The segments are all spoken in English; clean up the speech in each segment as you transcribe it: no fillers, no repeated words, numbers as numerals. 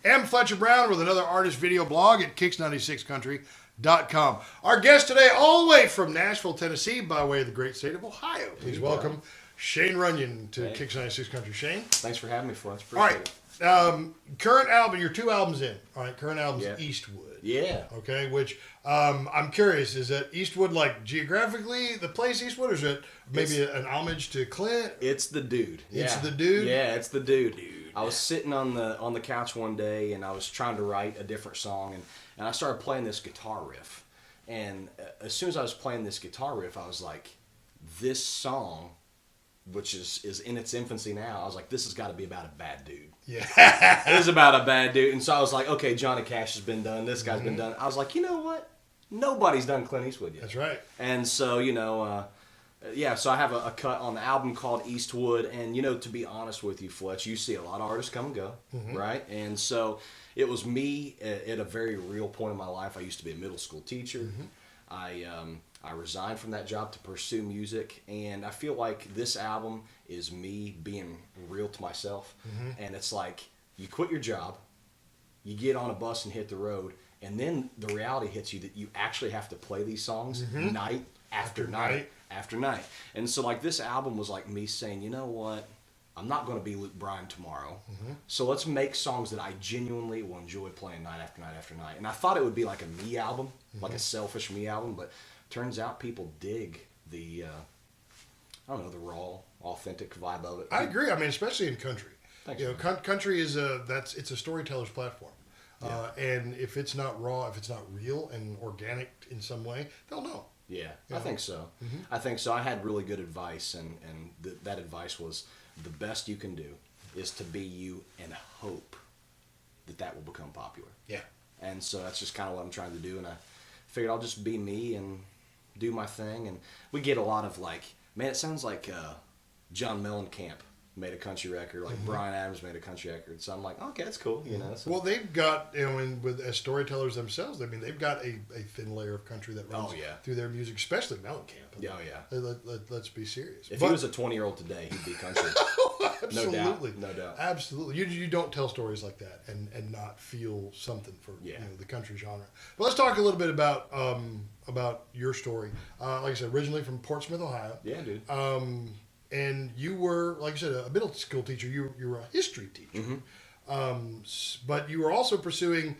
am Fletcher Brown with another artist video blog at KIX96country.com. Our guest today, all the way from Nashville, Tennessee, by way of the great state of Ohio. Please welcome Shane Runion to KIX96 Country. Shane? Thanks for having me, Fletcher. All right. Current album, you're 2 albums in. All right, current album's Eastwood. Yeah. Okay, which I'm curious, is that Eastwood like geographically the place Eastwood, or is it maybe an homage to Clint? It's the dude. It's the dude? Yeah, it's the dude. I was sitting on the couch one day and I was trying to write a different song and I started playing this guitar riff. And as soon as I was playing this guitar riff, I was like, this song, which is in its infancy now, I was like, this has got to be about a bad dude. Yeah. It is about a bad dude. And so I was like, okay, Johnny Cash has been done. This guy's been done. I was like, you know what? Nobody's done Clint Eastwood yet. That's right. And so, so I have a cut on the album called Eastwood. And, to be honest with you, Fletch, you see a lot of artists come and go, right? And so it was me at a very real point in my life. I used to be a middle school teacher. I resigned from that job to pursue music, and I feel like this album is me being real to myself. And it's like, you quit your job, you get on a bus and hit the road, and then the reality hits you that you actually have to play these songs night after night after night. And so like this album was like me saying, you know what, I'm not going to be Luke Bryan tomorrow, so let's make songs that I genuinely will enjoy playing night after night after night. And I thought it would be like a me album, like a selfish me album, but turns out people dig the, the raw, authentic vibe of it. I agree. I mean, especially in country. Thanks, country is it's a storyteller's platform. And if it's not raw, if it's not real and organic in some way, they'll know. Yeah, I think so. I think so. I had really good advice, and that advice was the best you can do is to be you and hope that will become popular. Yeah. And so that's just kind of what I'm trying to do, and I figured I'll just be me and do my thing. And we get a lot of like, man, it sounds like John Mellencamp made a country record, like Bryan Adams made a country record. So I'm like, okay, that's cool, So. Well, they've got, as storytellers themselves, I mean, they've got a thin layer of country that runs through their music, especially Mellencamp. I mean, Let's be serious. If he was a 20-year-old today, he'd be country. Absolutely. No doubt. Absolutely. You don't tell stories like that and not feel something for the country genre. But let's talk a little bit about your story. Like I said, originally from Portsmouth, Ohio. Yeah, dude. And you were, like I said, a middle school teacher. You were a history teacher. But you were also pursuing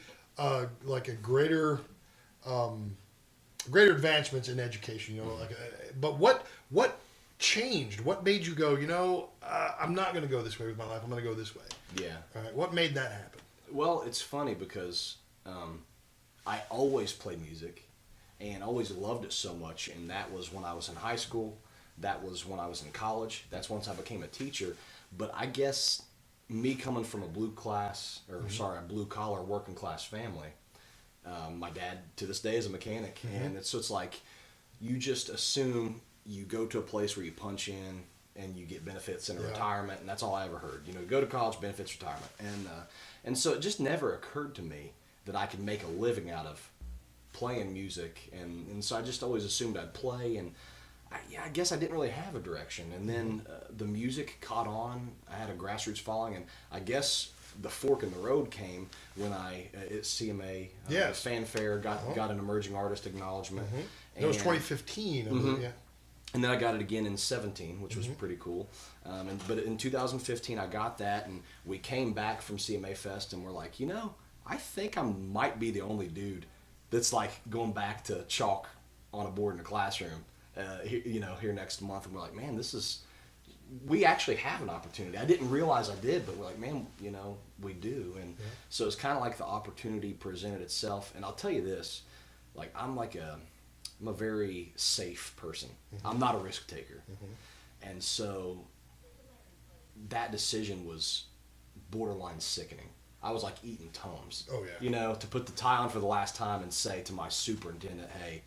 like a greater advancements in education. But what changed? What made you go, I'm not going to go this way with my life. I'm going to go this way. Yeah. All right. What made that happen? Well, it's funny because I always played music and always loved it so much. And that was when I was in high school. That was when I was in college. That's once I became a teacher. But I guess me coming from a blue collar working class family, my dad to this day is a mechanic. And it's like you just assume you go to a place where you punch in and you get benefits in a retirement, and that's all I ever heard. Go to college, benefits, retirement. And so it just never occurred to me that I could make a living out of playing music. And so I just always assumed I'd play, and I guess I didn't really have a direction. And then the music caught on. I had a grassroots following, and I guess the fork in the road came when I, at CMA, fanfare, got an emerging artist acknowledgement. It was 2015. And then I got it again in 2017, which was pretty cool. But in 2015, I got that, and we came back from CMA Fest, and we're like, I think I might be the only dude that's like going back to chalk on a board in a classroom. Here next month, and we're like, man, we actually have an opportunity. I didn't realize I did, but we're like, man, we do. And so it's kind of like the opportunity presented itself. And I'll tell you this, like, I'm a very safe person. I'm not a risk taker. And so that decision was borderline sickening. I was like eating Tums. Oh, yeah. To put the tie on for the last time and say to my superintendent, hey,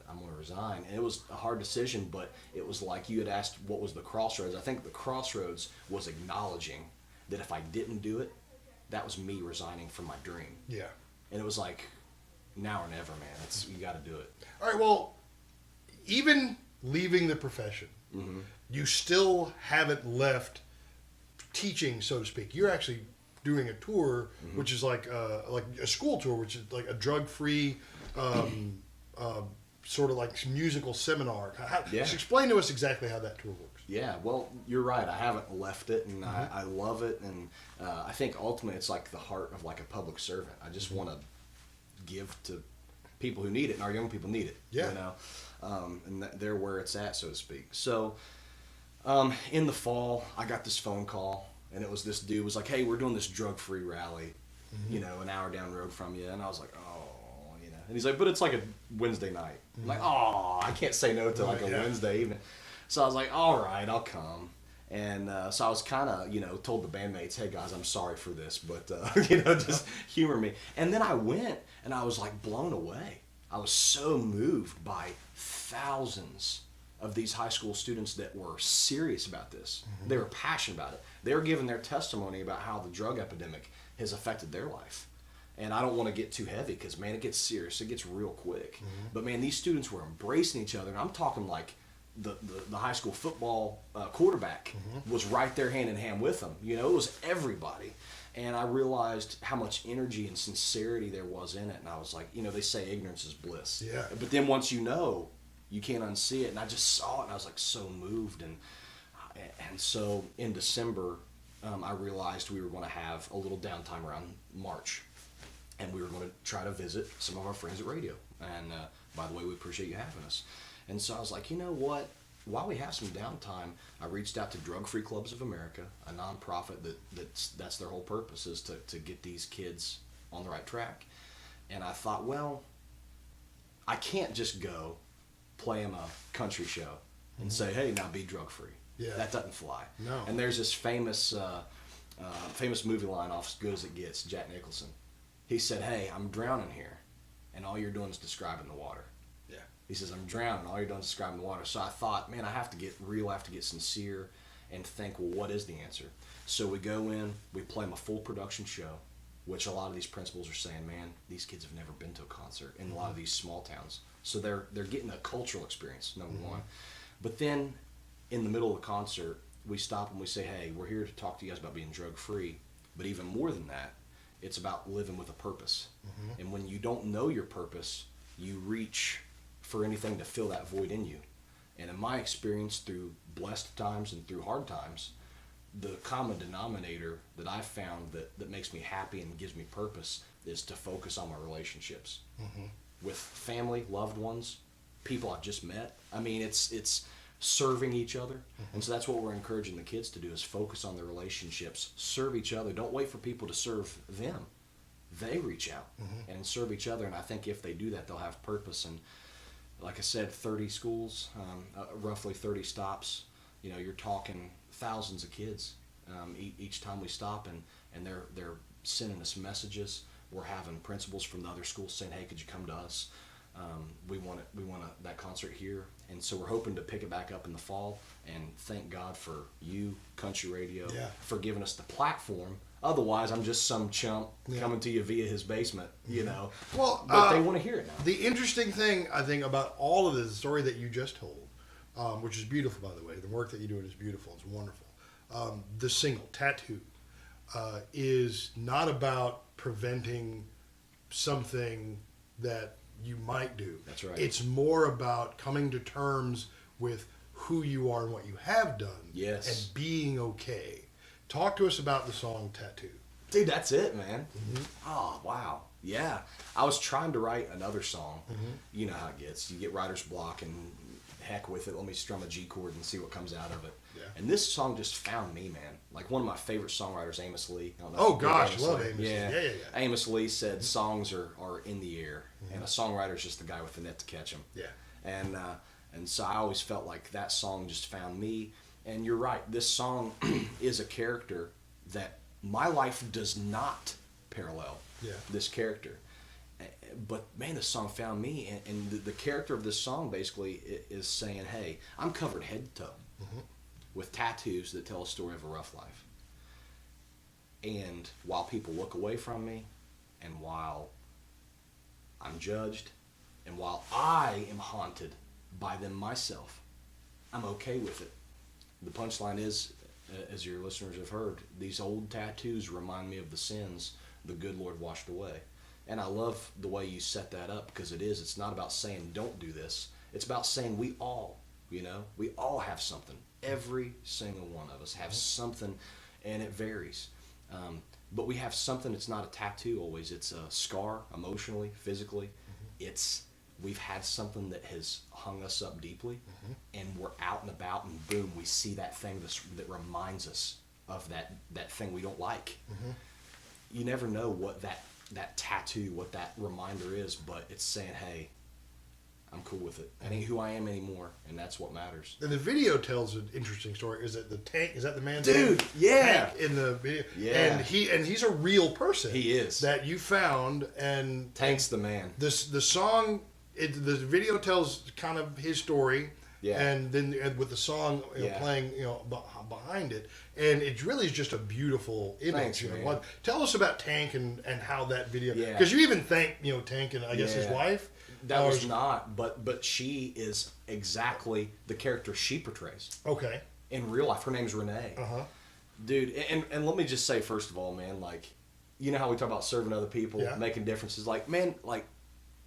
I'm going to resign. And it was a hard decision, but it was like you had asked what was the crossroads. I think the crossroads was acknowledging that if I didn't do it, that was me resigning from my dream. Yeah. And it was like, now or never, man. You got to do it. All right, well, even leaving the profession, you still haven't left teaching, so to speak. You're actually doing a tour, which is like a school tour, which is like a drug-free sort of like musical seminar. Just explain to us exactly how that tour works. Yeah, well, you're right. I haven't left it, and I love it, and I think ultimately it's like the heart of like a public servant. I just want to give to people who need it, and our young people need it. Yeah. You know, and they're where it's at, so to speak. So, in the fall, I got this phone call, and it was this dude was like, "Hey, we're doing this drug-free rally, you know, an hour down the road from you," and I was like, "Oh, you know," and he's like, "But it's like a Wednesday night." I'm like, "Oh, I can't say no to like a Wednesday evening." So I was like, all right, I'll come. And so I was kind of, you know, told the bandmates, hey, guys, I'm sorry for this, but, you know, just humor me. And then I went, and I was, like, blown away. I was so moved by thousands of these high school students that were serious about this. They were passionate about it. They were giving their testimony about how the drug epidemic has affected their life. And I don't want to get too heavy because, man, it gets serious. It gets real quick. But, man, these students were embracing each other. And I'm talking, like, the high school football quarterback was right there hand in hand with them. You know, it was everybody. And I realized how much energy and sincerity there was in it. And I was like, you know, they say ignorance is bliss. Yeah. But then once you know, you can't unsee it. And I just saw it, and I was like so moved. And so in December, I realized we were going to have a little downtime around March. And we were going to try to visit some of our friends at radio. And by the way, we appreciate you having us. And so I was like, you know what? While we have some downtime, I reached out to Drug Free Clubs of America, a nonprofit that's their whole purpose is to get these kids on the right track. And I thought, well, I can't just go play them a country show and say, hey, now be drug free. Yeah. That doesn't fly. No. And there's this famous movie line off As Good as It Gets, Jack Nicholson. He said, hey, I'm drowning here, and all you're doing is describing the water. He says, I'm drowning. All you're doing is describing the water. So I thought, man, I have to get real. I have to get sincere and think, well, what is the answer? So we go in, we play them a full production show, which a lot of these principals are saying, man, these kids have never been to a concert in a lot of these small towns. So they're getting a cultural experience, number one. But then in the middle of the concert, we stop and we say, hey, we're here to talk to you guys about being drug-free. But even more than that, it's about living with a purpose. And when you don't know your purpose, you reach for anything to fill that void in you. And in my experience, through blessed times and through hard times, the common denominator that I've found that makes me happy and gives me purpose is to focus on my relationships with family, loved ones, people I've just met. I mean, it's serving each other. And so that's what we're encouraging the kids to do, is focus on their relationships, serve each other. Don't wait for people to serve them. They reach out and serve each other. And I think if they do that, they'll have purpose. And like I said, 30 schools, roughly 30 stops. You know, you're talking thousands of kids each time we stop, and they're sending us messages. We're having principals from the other schools saying, "Hey, could you come to us? We want that concert here." And so we're hoping to pick it back up in the fall. And thank God for you, Country Radio, for giving us the platform. Otherwise, I'm just some chump coming to you via his basement, you know. Well, but they want to hear it now. The interesting thing, I think, about all of this, the story that you just told, which is beautiful, by the way. The work that you do is beautiful. It's wonderful. The single, Tattoo, is not about preventing something that you might do. That's right. It's more about coming to terms with who you are and what you have done. Yes. And being okay. Talk to us about the song Tattoo. Dude, that's it, man. Oh, wow. Yeah. I was trying to write another song. You know how it gets. You get writer's block, and heck with it. Let me strum a G chord and see what comes out of it. Yeah. And this song just found me, man. Like one of my favorite songwriters, Amos Lee. I don't know gosh, love Amos Lee. Yeah. Amos Lee said songs are in the air, and a songwriter is just the guy with the net to catch them. Yeah. And so I always felt like that song just found me. And you're right, this song is a character that my life does not parallel this character. But man, this song found me, and the character of this song basically is saying, hey, I'm covered head to toe with tattoos that tell a story of a rough life. And while people look away from me, and while I'm judged, and while I am haunted by them myself, I'm okay with it. The punchline is, as your listeners have heard, these old tattoos remind me of the sins the good Lord washed away. And I love the way you set that up, because it's not about saying don't do this. It's about saying we all have something. Every single one of us have something, and it varies. But we have something. It's not a tattoo always. It's a scar, emotionally, physically. We've had something that has hung us up deeply, and we're out and about, and boom, we see that thing that reminds us of that thing we don't like. You never know what that tattoo, what that reminder is, but it's saying, hey, I'm cool with it. That ain't who I am anymore, and that's what matters. And the video tells an interesting story. Is it the Tank? Is that the man's Dude, name? yeah. Tank in the video. Yeah. And he's a real person. He is. That you found, and Tank's the man. The song, the video tells kind of his story. Yeah. And then with the song playing, behind it, and it really is just a beautiful image. Thanks, man. Tell us about Tank and how that video. Yeah. Because you even thank Tank and I guess his wife. That was not, but she is exactly the character she portrays. Okay. In real life, her name's Renee. Dude, and let me just say, first of all, man, like, you know how we talk about serving other people, making differences. Like, man, like,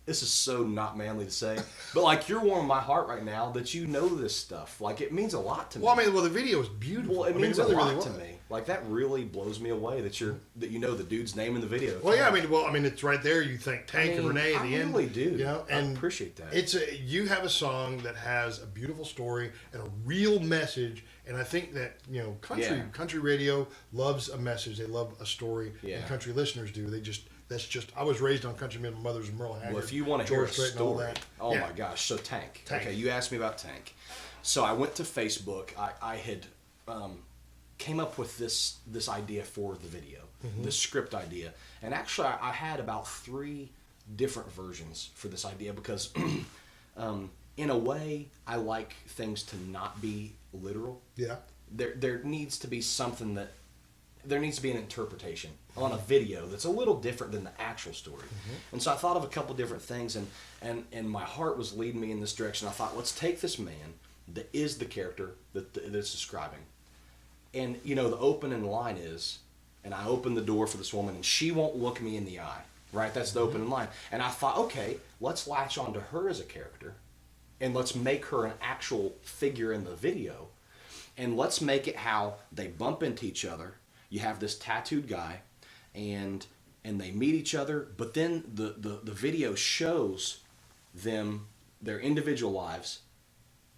this is so not manly to say, but like, you're warming my heart right now that you know this stuff. Like, it means a lot to me. Well, I mean, the video is beautiful. Well, it means a lot to me. Like, that really blows me away that you know the dude's name in the video. Well, yeah, I mean, it's right there. You think Tank and Renee at the end. I really do. And I appreciate that. You have a song that has a beautiful story and a real message, and I think that country radio loves a message. They love a story. Yeah. And country listeners do. I was raised on country. My mother's Merle Haggard. Well, if you want to hear a Strait and all story, that. My gosh. So Tank. Okay, you asked me about Tank. So I went to Facebook. I had came up with this idea for the video, this script idea, and actually I had about 3 different versions for this idea, because in a way I like things to not be literal. Yeah. There needs to be something that. There needs to be an interpretation on a video that's a little different than the actual story. And so I thought of a couple different things, and my heart was leading me in this direction. I thought, let's take this man that is the character that's describing. And, the opening line is, and I open the door for this woman, and she won't look me in the eye, right? That's the opening line. And I thought, okay, let's latch onto her as a character, and let's make her an actual figure in the video, and let's make it how they bump into each other. You have this tattooed guy, and they meet each other, but then the video shows them, their individual lives.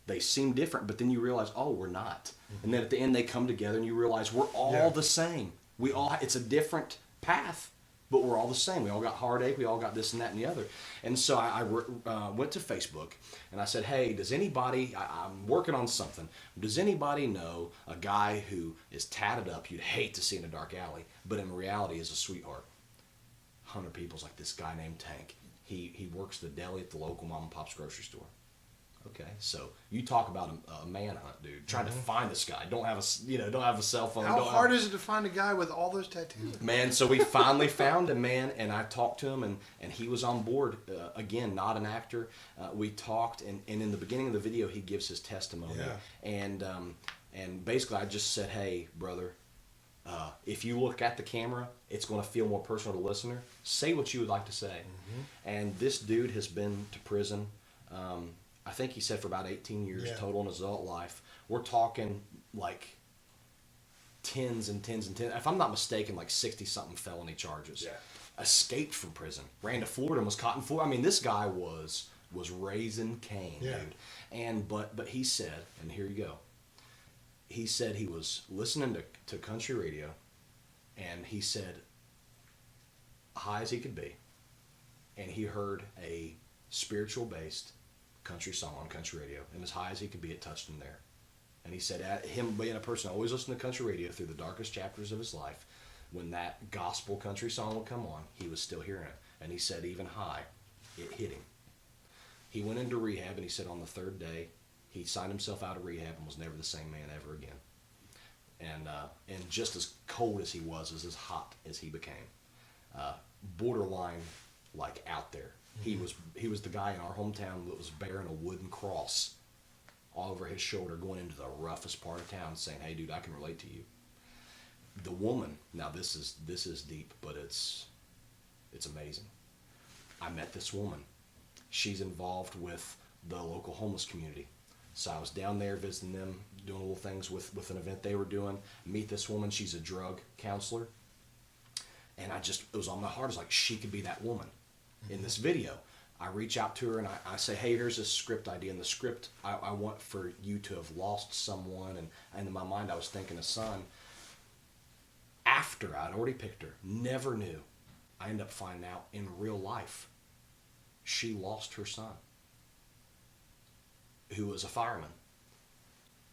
They seem different, but then you realize, oh, we're not. And then at the end they come together, and you realize we're all the same. It's a different path, but we're all the same. We all got heartache. We all got this and that and the other. And so I went to Facebook, and I said, hey, does anybody, I'm working on something. Does anybody know a guy who is tatted up you'd hate to see in a dark alley, but in reality is a sweetheart? 100 people's like, this guy named Tank. He works the deli at the local mom and pop's grocery store. Okay, so you talk about a manhunt, dude. Trying to find this guy. Don't have a cell phone. How hard is it to find a guy with all those tattoos? Man, so we finally found him, man, and I talked to him, and he was on board. Again, not an actor. We talked, and in the beginning of the video, he gives his testimony. Yeah. And basically, I just said, hey, brother, if you look at the camera, it's going to feel more personal to the listener. Say what you would like to say. And this dude has been to prison. I think he said for about 18 years total in his adult life. We're talking like tens and tens and tens. If I'm not mistaken, like 60-something felony charges. Yeah. Escaped from prison. Ran to Florida and was caught in Florida. I mean, this guy was raising Cain, dude. And but he said, and here you go. He said he was listening to country radio, and he said, high as he could be, and he heard a spiritual-based country song on country radio, and as high as he could be, it touched him there. And he said, him being a person always listening to country radio through the darkest chapters of his life, when that gospel country song would come on, he was still hearing it. And he said, even high, it hit him. He went into rehab, and he said on the 3rd day, he signed himself out of rehab and was never the same man ever again. And just as cold as he was as hot as he became. Borderline, like, out there. He was the guy in our hometown that was bearing a wooden cross all over his shoulder, going into the roughest part of town, saying, "Hey, dude, I can relate to you." The woman, now this is deep, but it's amazing. I met this woman. She's involved with the local homeless community. So I was down there visiting them, doing little things with an event they were doing. Meet this woman. She's a drug counselor. And it was on my heart. It's like, she could be that woman in this video. I reach out to her and I say, "Hey, here's a script idea. In the script, I want for you to have lost someone." And in my mind, I was thinking a son. After I'd already picked her, never knew. I ended up finding out in real life, she lost her son, who was a fireman.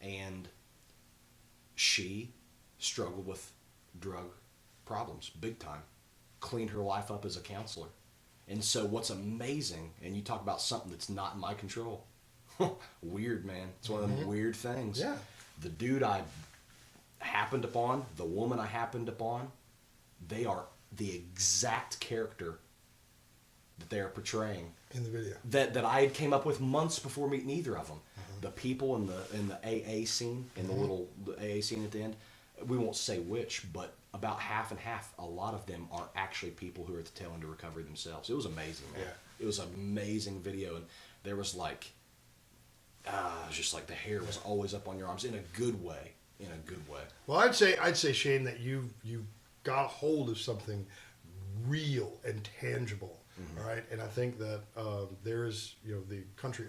And she struggled with drug problems big time, cleaned her life up as a counselor. And so what's amazing, and you talk about something that's not in my control, weird, man. It's one of them weird things. Yeah. The dude I happened upon, the woman I happened upon, they are the exact character that they are portraying in the video that I had came up with months before meeting either of them. The people in the AA scene, in the AA scene at the end, we won't say which, but about half and half, a lot of them are actually people who are at the tail end of recovery themselves. It was amazing, man. Yeah. It was an amazing video, and there was like, it was just like the hair was always up on your arms in a good way. In a good way. Well, I'd say, Shane, that you got a hold of something real and tangible. All right, and I think that there is, the country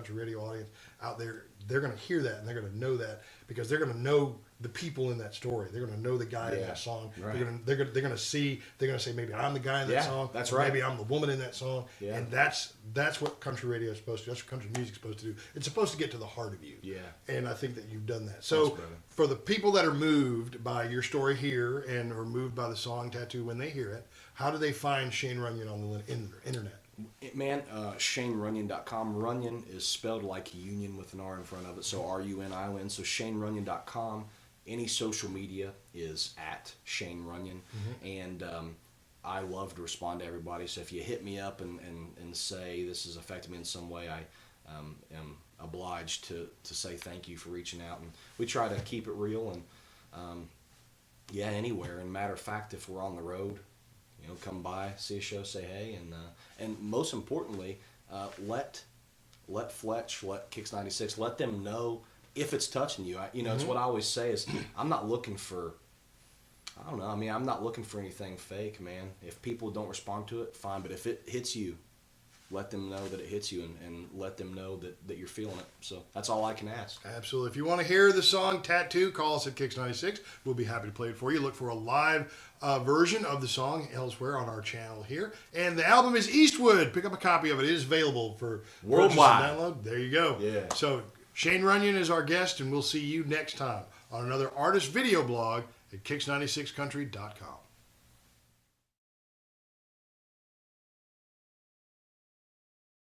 radio audience out there. They're going to hear that and they're going to know that because they're going to know the people in that story. They're going to know the guy in that song. Right. They're going to see. They're going to say, maybe I'm the guy in that song. That's right. Maybe I'm the woman in that song. Yeah. And that's what country radio is supposed to do. That's what country music is supposed to do. It's supposed to get to the heart of you. Yeah. And I think that you've done that. So for the people that are moved by your story here and are moved by the song Tattoo when they hear it, how do they find Shane Runion on the internet? Man, ShaneRunion.com. Runion is spelled like union with an R in front of it, so RUNION. So ShaneRunion.com. Any social media is at Shane Runion. And I love to respond to everybody. So if you hit me up and say this has affected me in some way, I am obliged to say thank you for reaching out. And we try to keep it real and anywhere. And matter of fact, if we're on the road, come by, see a show, say hey, and most importantly, let Fletch, let KIX96, let them know if it's touching you. It's what I always say is I'm not looking for, I'm not looking for anything fake, man. If people don't respond to it, fine, but if it hits you, let them know that it hits you and let them know that you're feeling it. So that's all I can ask. Absolutely. If you want to hear the song Tattoo, call us at KIX96. We'll be happy to play it for you. Look for a live version of the song elsewhere on our channel here. And the album is Eastwood. Pick up a copy of it. It is available for worldwide download. There you go. Yeah. So Shane Runion is our guest, and we'll see you next time on another artist video blog at KIX96country.com.